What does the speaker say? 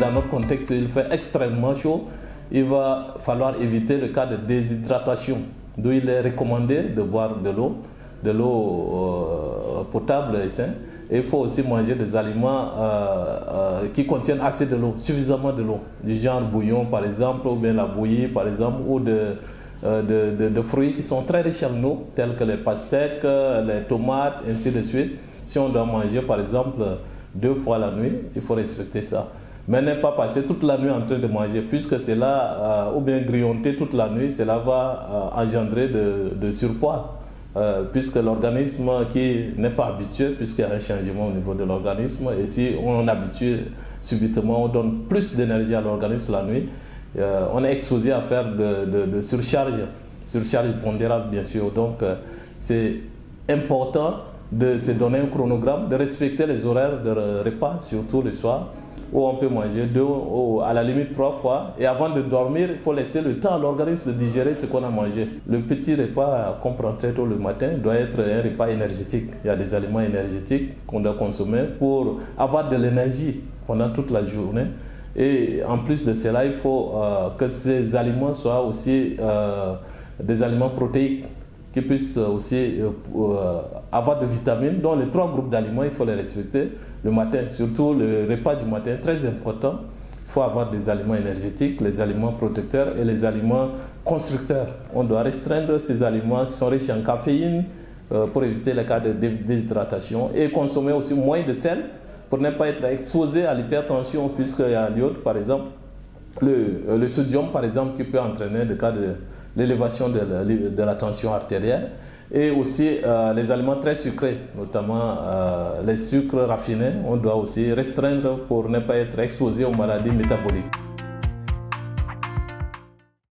dans notre contexte, il fait extrêmement chaud, il va falloir éviter le cas de déshydratation, d'où il est recommandé de boire de l'eau potable et saine. Et il faut aussi manger des aliments qui contiennent assez de l'eau, suffisamment de l'eau, du genre bouillon par exemple, ou bien la bouillie par exemple, ou de fruits qui sont très riches en eau, tels que les pastèques, les tomates, ainsi de suite. Si on doit manger par exemple 2 fois la nuit, il faut respecter ça. Mais ne pas passer toute la nuit en train de manger, puisque cela, ou bien grignoter toute la nuit, cela va engendrer de surpoids. Puisque l'organisme qui n'est pas habitué, puisqu'il y a un changement au niveau de l'organisme, et si on habitue subitement, on donne plus d'énergie à l'organisme la nuit, on est exposé à faire de surcharge pondérable bien sûr. Donc c'est important de se donner un chronogramme, de respecter les horaires de repas, surtout le soir, où on peut manger 2 ou à la limite 3 fois. Et avant de dormir, il faut laisser le temps à l'organisme de digérer ce qu'on a mangé. Le petit repas qu'on prend très tôt le matin doit être un repas énergétique. Il y a des aliments énergétiques qu'on doit consommer pour avoir de l'énergie pendant toute la journée. Et en plus de cela, il faut que ces aliments soient aussi des aliments protéiques qui puissent aussi avoir de vitamines. Donc les 3 groupes d'aliments, il faut les respecter le matin. Surtout le repas du matin, très important. Il faut avoir des aliments énergétiques, les aliments protecteurs et les aliments constructeurs. On doit restreindre ces aliments qui sont riches en caféine pour éviter les cas de déshydratation et consommer aussi moins de sel pour ne pas être exposé à l'hypertension, puisqu'il y a l'iode par exemple, le sodium par exemple qui peut entraîner le cas de l'élévation de la tension artérielle, et aussi les aliments très sucrés, notamment les sucres raffinés, on doit aussi restreindre pour ne pas être exposé aux maladies métaboliques.